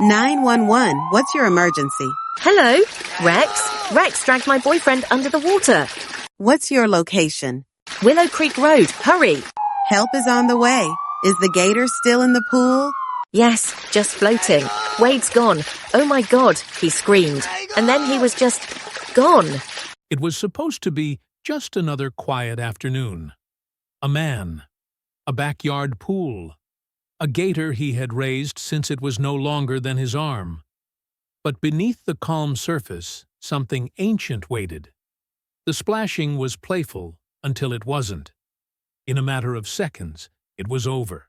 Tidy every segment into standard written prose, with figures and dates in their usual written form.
911, what's your emergency? Hello, Rex. Rex dragged my boyfriend under the water. What's your location? Willow Creek Road, hurry. Help is on the way. Is the gator still in the pool? Yes, just floating. Wade's gone. Oh my God, he screamed. And then he was just gone. It was supposed to be just another quiet afternoon. A man. A backyard pool. A gator he had raised since it was no longer than his arm. But beneath the calm surface, something ancient waited. The splashing was playful until it wasn't. In a matter of seconds, it was over.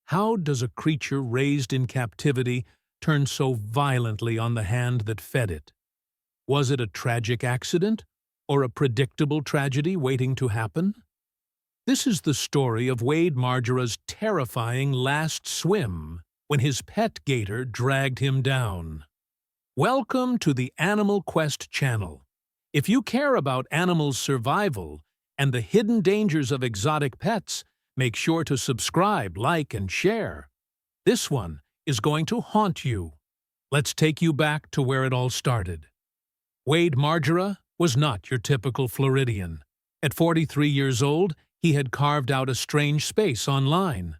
How does a creature raised in captivity turn so violently on the hand that fed it? Was it a tragic accident or a predictable tragedy waiting to happen? This is the story of Wade Margera's terrifying last swim when his pet gator dragged him down. Welcome to the Animal Quest channel. If you care about animals' survival and the hidden dangers of exotic pets, make sure to subscribe, like, and share. This one is going to haunt you. Let's take you back to where it all started. Wade Margera was not your typical Floridian. At 43 years old, he had carved out a strange space online.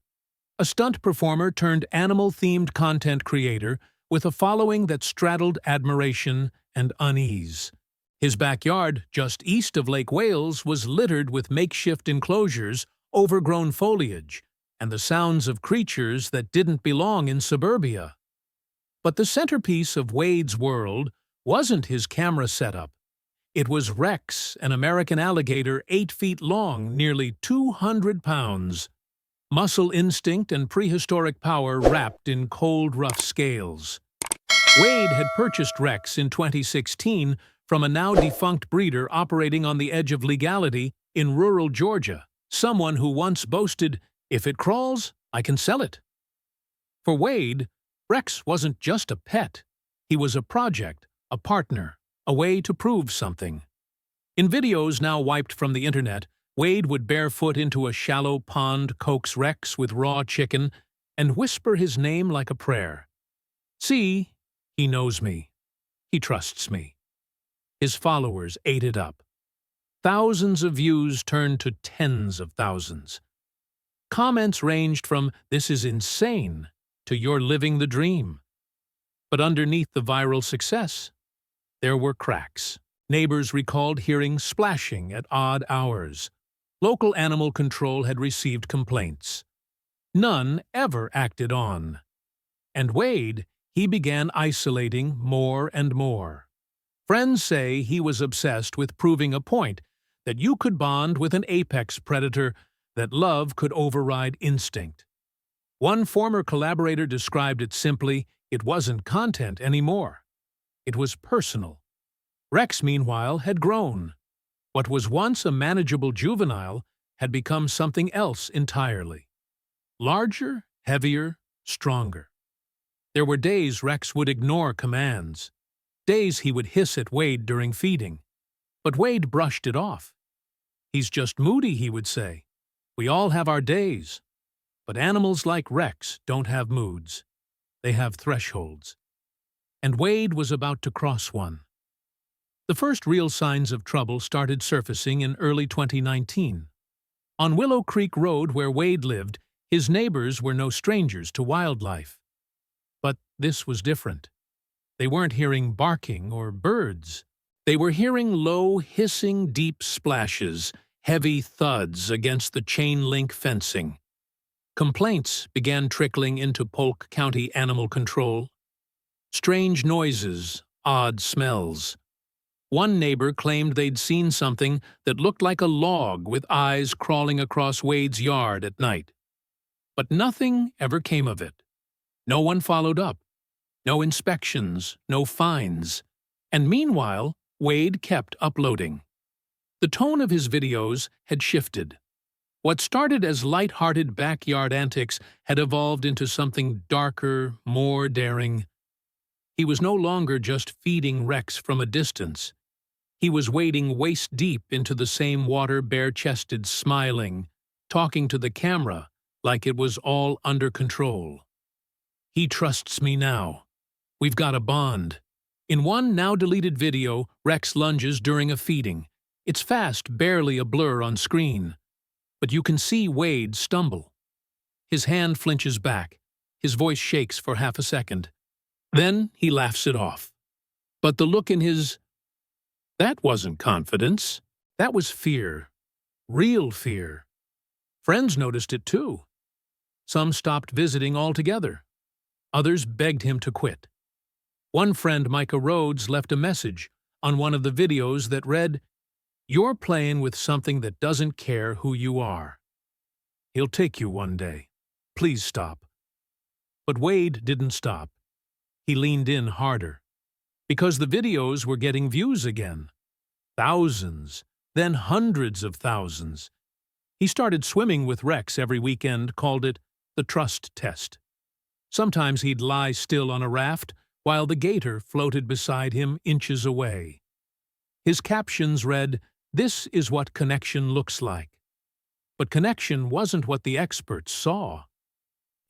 A stunt performer turned animal-themed content creator with a following that straddled admiration and unease. His backyard, just east of Lake Wales, was littered with makeshift enclosures, overgrown foliage, and the sounds of creatures that didn't belong in suburbia. But the centerpiece of Wade's world wasn't his camera setup. It was Rex, an American alligator 8 feet long, nearly 200 pounds. Muscle instinct and prehistoric power wrapped in cold, rough scales. Wade had purchased Rex in 2016 from a now-defunct breeder operating on the edge of legality in rural Georgia, someone who once boasted, "If it crawls, I can sell it." For Wade, Rex wasn't just a pet. He was a project, a partner, a way to prove something. In videos now wiped from the internet, Wade would barefoot into a shallow pond, coax Rex with raw chicken, and whisper his name like a prayer. "See, he knows me. He trusts me." His followers ate it up. Thousands of views turned to tens of thousands. Comments ranged from, "This is insane," to "You're living the dream." But underneath the viral success, there were cracks. Neighbors recalled hearing splashing at odd hours. Local animal control had received complaints. None ever acted on. And Wade, he began isolating more and more. Friends say he was obsessed with proving a point, that you could bond with an apex predator, that love could override instinct. One former collaborator described it simply, it wasn't content anymore. It was personal. Rex, meanwhile, had grown. What was once a manageable juvenile had become something else entirely. Larger, heavier, stronger. There were days Rex would ignore commands. Days he would hiss at Wade during feeding. But Wade brushed it off. "He's just moody," he would say. "We all have our days." But animals like Rex don't have moods. They have thresholds. And Wade was about to cross one. The first real signs of trouble started surfacing in early 2019. On Willow Creek Road, where Wade lived, his neighbors were no strangers to wildlife. But this was different. They weren't hearing barking or birds. They were hearing low, hissing, deep splashes, heavy thuds against the chain-link fencing. Complaints began trickling into Polk County Animal Control. Strange noises, odd smells. One neighbor claimed they'd seen something that looked like a log with eyes crawling across Wade's yard at night. But nothing ever came of it. No one followed up. No inspections, no fines. And meanwhile, Wade kept uploading. The tone of his videos had shifted. What started as light-hearted backyard antics had evolved into something darker, more daring. He was no longer just feeding Rex from a distance. He was wading waist-deep into the same water, bare-chested, smiling, talking to the camera like it was all under control. "He trusts me now. We've got a bond. In one now-deleted video, Rex lunges during a feeding. It's fast, barely a blur on screen. But you can see Wade stumble. His hand flinches back. His voice shakes for half a second. Then he laughs it off. But the look in his... That wasn't confidence. That was fear. Real fear. Friends noticed it too. Some stopped visiting altogether. Others begged him to quit. One friend, Micah Rhodes, left a message on one of the videos that read, "You're playing with something that doesn't care who you are. He'll take you one day. Please stop." But Wade didn't stop. He leaned in harder. Because the videos were getting views again. Thousands, then hundreds of thousands. He started swimming with Rex every weekend, called it the trust test. Sometimes he'd lie still on a raft while the Gator floated beside him inches away. His captions read, "This is what connection looks like." But connection wasn't what the experts saw.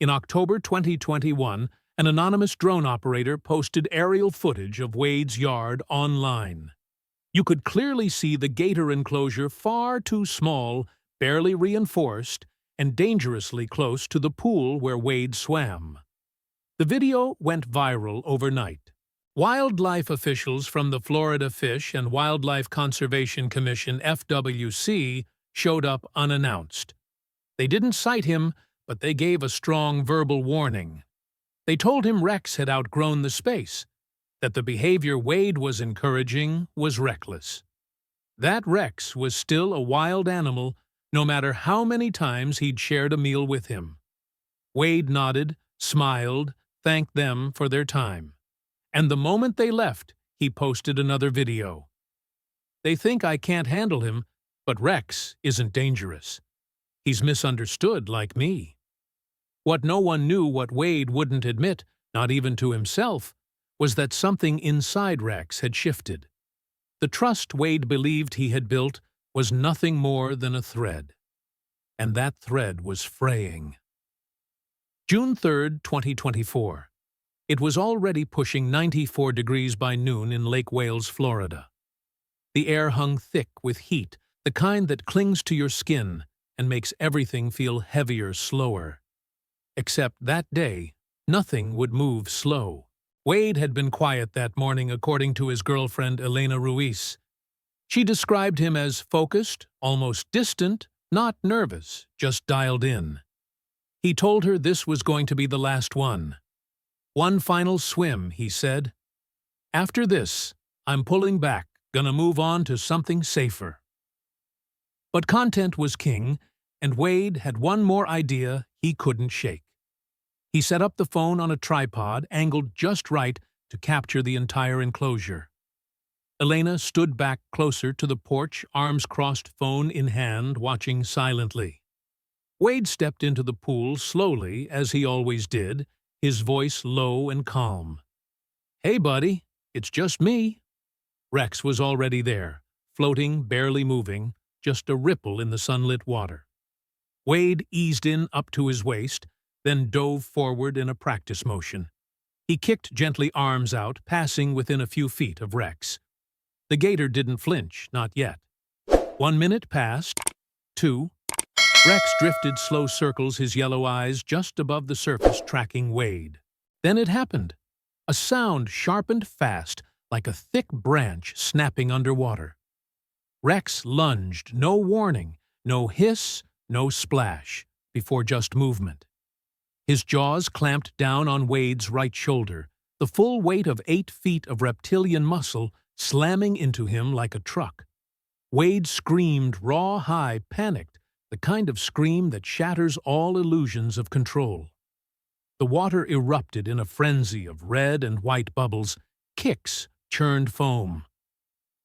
In October 2021, an anonymous drone operator posted aerial footage of Wade's yard online. You could clearly see the Gator enclosure far too small, barely reinforced, and dangerously close to the pool where Wade swam. The video went viral overnight. Wildlife officials from the Florida Fish and Wildlife Conservation Commission (FWC) showed up unannounced. They didn't cite him, but they gave a strong verbal warning. They told him Rex had outgrown the space, that the behavior Wade was encouraging was reckless. That Rex was still a wild animal, no matter how many times he'd shared a meal with him. Wade nodded, smiled, thanked them for their time. And the moment they left, he posted another video. "They think I can't handle him, but Rex isn't dangerous. He's misunderstood like me." What no one knew, what Wade wouldn't admit, not even to himself, was that something inside Rex had shifted. The trust Wade believed he had built was nothing more than a thread. And that thread was fraying. June 3, 2024. It was already pushing 94 degrees by noon in Lake Wales, Florida. The air hung thick with heat, the kind that clings to your skin and makes everything feel heavier, slower. Except that day, nothing would move slow. Wade had been quiet that morning, according to his girlfriend Elena Ruiz. She described him as focused, almost distant, not nervous, just dialed in. He told her this was going to be the last one. "One final swim," he said. "After this, I'm pulling back, gonna move on to something safer." But content was king, and Wade had one more idea he couldn't shake. He set up the phone on a tripod, angled just right to capture the entire enclosure. Elena stood back closer to the porch, arms crossed, phone in hand, watching silently. Wade stepped into the pool slowly, as he always did, his voice low and calm. "Hey, buddy, it's just me." Rex was already there, floating, barely moving, just a ripple in the sunlit water. Wade eased in up to his waist, then dove forward in a practice motion. He kicked gently, arms out, passing within a few feet of Rex. The Gator didn't flinch, not yet. 1 minute passed. 2. Rex drifted slow circles, his yellow eyes just above the surface, tracking Wade. Then it happened. A sound sharpened fast, like a thick branch snapping underwater. Rex lunged, no warning, no hiss, no splash, before just movement. His jaws clamped down on Wade's right shoulder, the full weight of 8 feet of reptilian muscle slamming into him like a truck. Wade screamed, raw, high, panicked, the kind of scream that shatters all illusions of control. The water erupted in a frenzy of red and white bubbles. Kicks churned foam.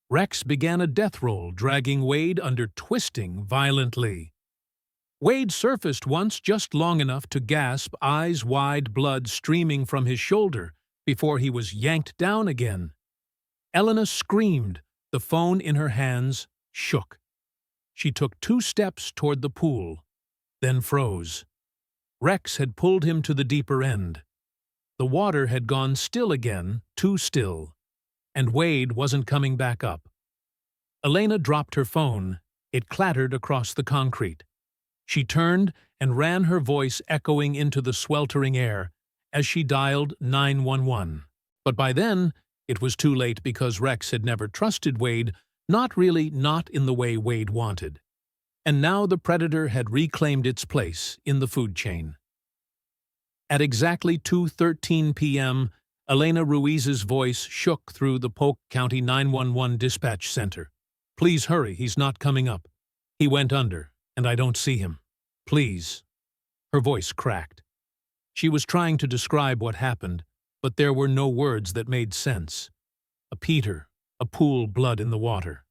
Rex began a death roll, dragging Wade under, twisting violently. Wade surfaced once, just long enough to gasp, eyes wide, blood streaming from his shoulder, before he was yanked down again. Elena screamed. The phone in her hands shook. She took 2 steps toward the pool, then froze. Rex had pulled him to the deeper end. The water had gone still again, too still, and Wade wasn't coming back up. Elena dropped her phone. It clattered across the concrete. She turned and ran, her voice echoing into the sweltering air as she dialed 911. But by then, it was too late because Rex had never trusted Wade, not in the way Wade wanted. And now the predator had reclaimed its place in the food chain. At exactly 2:13 p.m., Elena Ruiz's voice shook through the Polk County 911 dispatch center. "Please hurry, he's not coming up. He went under, and I don't see him. Please." Her voice cracked. She was trying to describe what happened, but there were no words that made sense. A peter, a pool, blood in the water.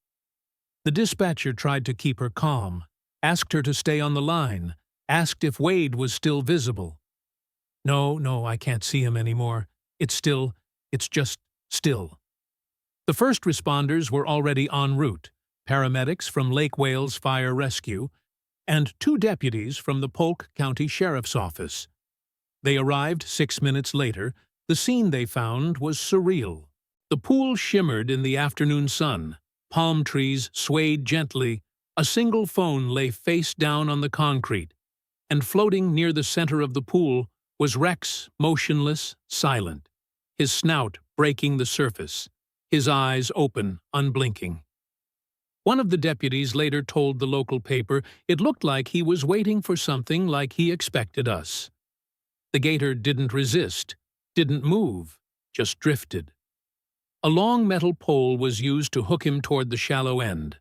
The dispatcher tried to keep her calm, asked her to stay on the line, asked if Wade was still visible. No, I can't see him anymore. It's just still. The first responders were already en route, paramedics from Lake Wales Fire Rescue, and 2 deputies from the Polk County Sheriff's Office. They arrived 6 minutes later. The scene they found was surreal. The pool shimmered in the afternoon sun. Palm trees swayed gently. A single phone lay face down on the concrete, and floating near the center of the pool was Rex, motionless, silent, his snout breaking the surface, his eyes open, unblinking. One of the deputies later told the local paper it looked like he was waiting for something, like he expected us. The gator didn't resist, didn't move, just drifted. A long metal pole was used to hook him toward the shallow end.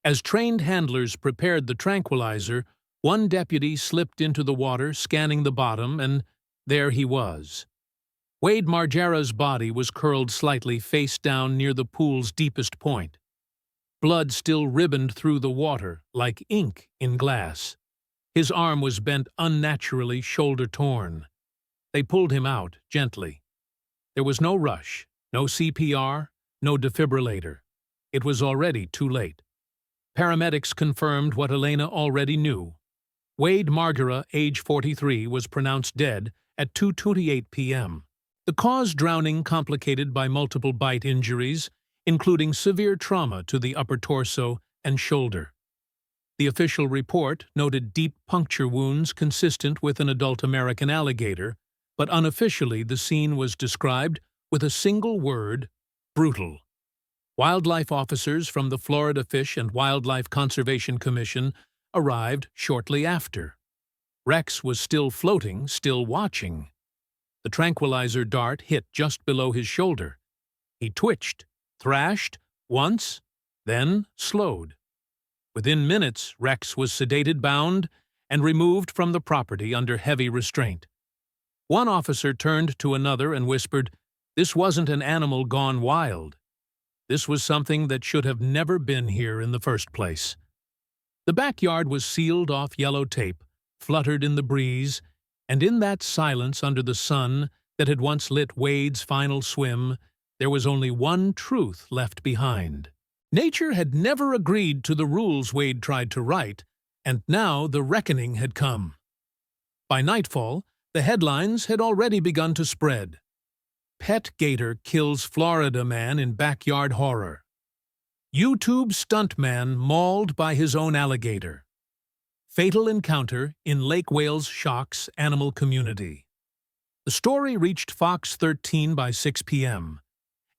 As trained handlers prepared the tranquilizer, one deputy slipped into the water, scanning the bottom, and there he was. Wade Margera's body was curled slightly face down near the pool's deepest point. Blood still ribboned through the water, like ink in glass. His arm was bent unnaturally, shoulder torn. They pulled him out, gently. There was no rush, no CPR, no defibrillator. It was already too late. Paramedics confirmed what Elena already knew. Wade Margera, age 43, was pronounced dead at 2:28 p.m. The cause, drowning complicated by multiple bite injuries, including severe trauma to the upper torso and shoulder. The official report noted deep puncture wounds consistent with an adult American alligator, but unofficially the scene was described with a single word: brutal. Wildlife officers from the Florida Fish and Wildlife Conservation Commission arrived shortly after. Rex was still floating, still watching. The tranquilizer dart hit just below his shoulder. He twitched, thrashed, once, then slowed. Within minutes, Rex was sedated, bound, and removed from the property under heavy restraint. One officer turned to another and whispered, "This wasn't an animal gone wild. This was something that should have never been here in the first place." The backyard was sealed off yellow tape, fluttered in the breeze, and in that silence under the sun that had once lit Wade's final swim, there was only one truth left behind. Nature had never agreed to the rules Wade tried to write, and now the reckoning had come. By nightfall, the headlines had already begun to spread. Pet gator kills Florida man in backyard horror. YouTube stuntman mauled by his own alligator. Fatal encounter in Lake Wales shocks animal community. The story reached Fox 13 by 6 p.m.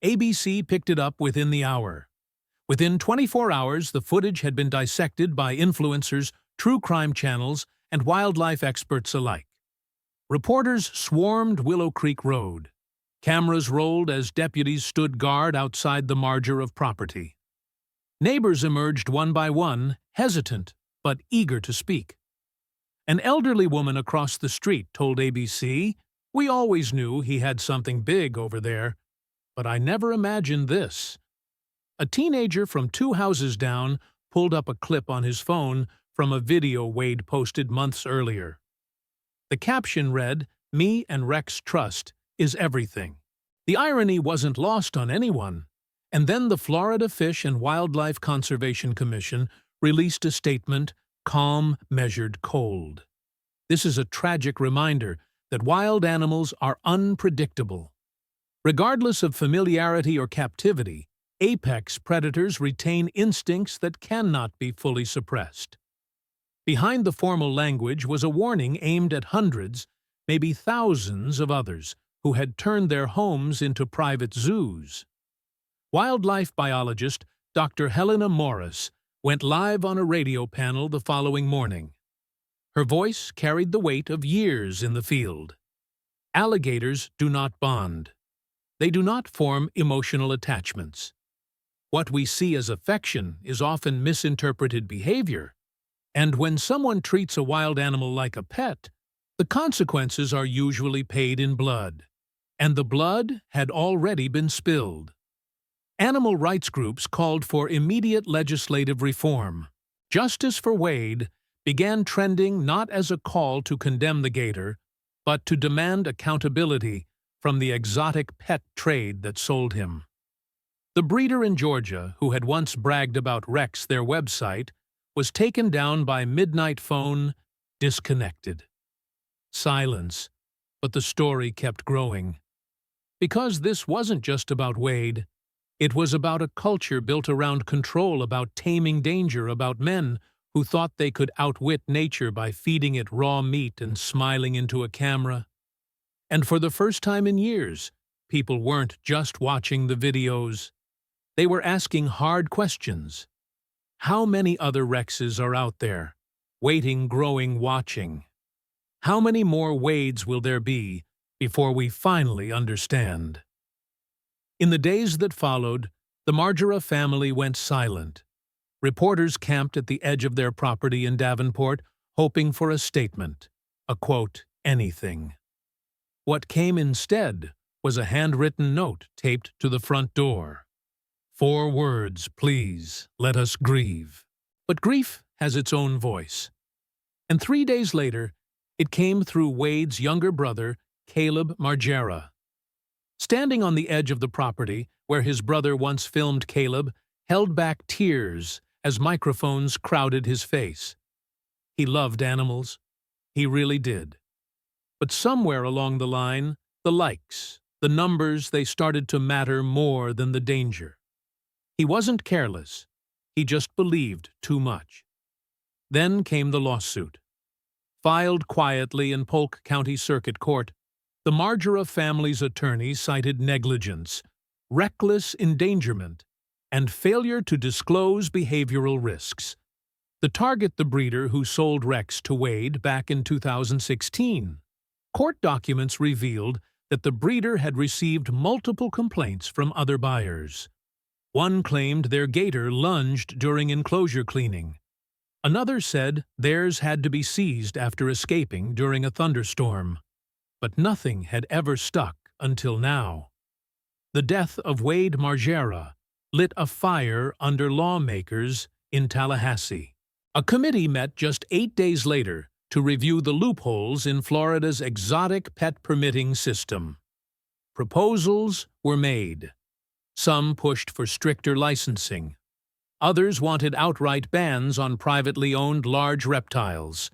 ABC picked it up within the hour. Within 24 hours, the footage had been dissected by influencers, true crime channels, and wildlife experts alike. Reporters swarmed Willow Creek Road. Cameras rolled as deputies stood guard outside the Margera property. Neighbors emerged one by one, hesitant but eager to speak. An elderly woman across the street told ABC, "We always knew he had something big over there, but I never imagined this." A teenager from 2 houses down pulled up a clip on his phone from a video Wade posted months earlier. The caption read, "Me and Rex trust is everything." The irony wasn't lost on anyone. And then the Florida Fish and Wildlife Conservation Commission released a statement, calm, measured, cold. "This is a tragic reminder that wild animals are unpredictable. Regardless of familiarity or captivity, apex predators retain instincts that cannot be fully suppressed. Behind the formal language was a warning aimed at hundreds, maybe thousands of others who had turned their homes into private zoos. Wildlife biologist Dr. Helena Morris went live on a radio panel the following morning. Her voice carried the weight of years in the field. Alligators do not bond. They do not form emotional attachments. What we see as affection is often misinterpreted behavior, and when someone treats a wild animal like a pet, the consequences are usually paid in blood, and the blood had already been spilled. Animal rights groups called for immediate legislative reform. Justice for Wade began trending not as a call to condemn the gator, but to demand accountability from the exotic pet trade that sold him. The breeder in Georgia, who had once bragged about Rex, their website, was taken down by midnight phone, disconnected. Silence, but the story kept growing. Because this wasn't just about Wade, it was about a culture built around control, about taming danger, about men who thought they could outwit nature by feeding it raw meat and smiling into a camera. And for the first time in years, people weren't just watching the videos. They were asking hard questions. How many other Rexes are out there, waiting, growing, watching? How many more Wades will there be before we finally understand? In the days that followed, the Margera family went silent. Reporters camped at the edge of their property in Davenport, hoping for a statement, a quote, anything. What came instead was a handwritten note taped to the front door. 4 words, please, let us grieve. But grief has its own voice. And 3 days later, it came through Wade's younger brother, Caleb Margera. Standing on the edge of the property, where his brother once filmed Caleb, held back tears as microphones crowded his face. He loved animals. He really did. But somewhere along the line, the likes, the numbers, they started to matter more than the danger. He wasn't careless. He just believed too much. Then came the lawsuit. Filed quietly in Polk County Circuit Court, the Margera family's attorney cited negligence, reckless endangerment, and failure to disclose behavioral risks. The target the breeder who sold Rex to Wade back in 2016. Court documents revealed that the breeder had received multiple complaints from other buyers. One claimed their gator lunged during enclosure cleaning. Another said theirs had to be seized after escaping during a thunderstorm. But nothing had ever stuck until now. The death of Wade Margera lit a fire under lawmakers in Tallahassee. A committee met just 8 days later to review the loopholes in Florida's exotic pet permitting system. Proposals were made. Some pushed for stricter licensing. Others wanted outright bans on privately owned large reptiles.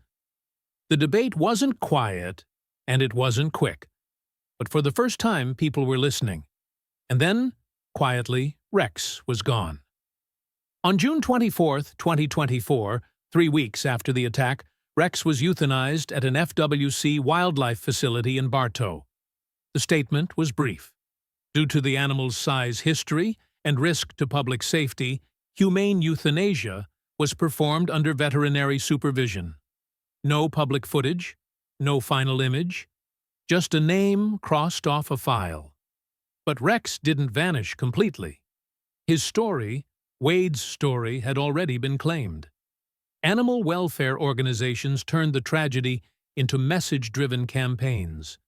The debate wasn't quiet, and it wasn't quick. But for the first time, people were listening. And then, quietly, Rex was gone. On June 24, 2024, 3 weeks after the attack, Rex was euthanized at an FWC wildlife facility in Bartow. The statement was brief. Due to the animal's size history and risk to public safety, humane euthanasia was performed under veterinary supervision. No public footage, no final image, just a name crossed off a file. But Rex didn't vanish completely. His story, Wade's story, had already been claimed. Animal welfare organizations turned the tragedy into message-driven campaigns.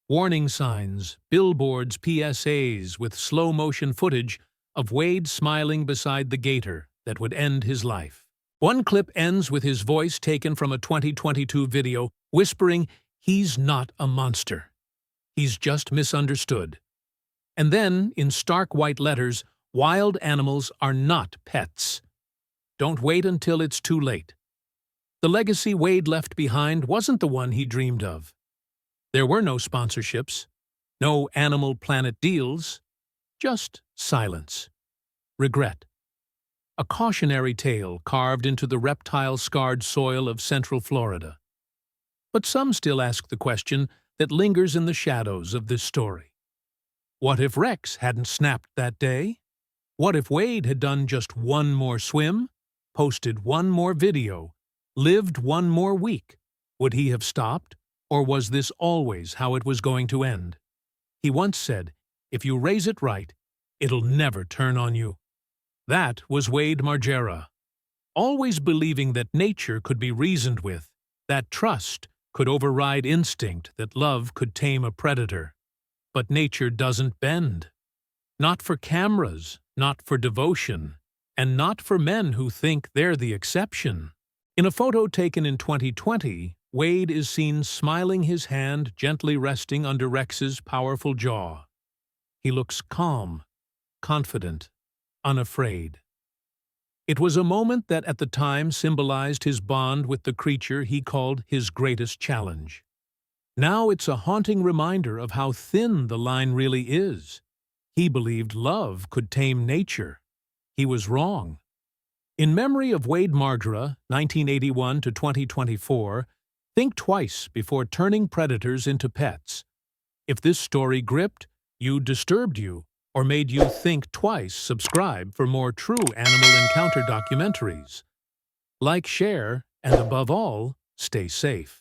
Warning signs, billboards, PSAs with slow-motion footage of Wade smiling beside the gator that would end his life. One clip ends with his voice taken from a 2022 video, whispering, "He's not a monster. He's just misunderstood." And then, in stark white letters, "Wild animals are not pets. Don't wait until it's too late." The legacy Wade left behind wasn't the one he dreamed of. There were no sponsorships, no Animal Planet deals, just silence, regret. A cautionary tale carved into the reptile-scarred soil of Central Florida. But some still ask the question that lingers in the shadows of this story. What if Rex hadn't snapped that day? What if Wade had done just one more swim, posted one more video, lived one more week? Would he have stopped, or was this always how it was going to end? He once said, "If you raise it right, it'll never turn on you." That was Wade Margera. Always believing that nature could be reasoned with, that trust could override instinct, that love could tame a predator. But nature doesn't bend. Not for cameras, not for devotion, and not for men who think they're the exception. In a photo taken in 2020, Wade is seen smiling, his hand gently resting under Rex's powerful jaw. He looks calm, confident, unafraid. It was a moment that at the time symbolized his bond with the creature he called his greatest challenge. Now it's a haunting reminder of how thin the line really is. He believed love could tame nature. He was wrong. In memory of Wade Margera, 1981 to 2024, think twice before turning predators into pets. If this story gripped you, disturbed you, or made you think twice, subscribe for more true animal encounter documentaries. Like, share, and above all, stay safe.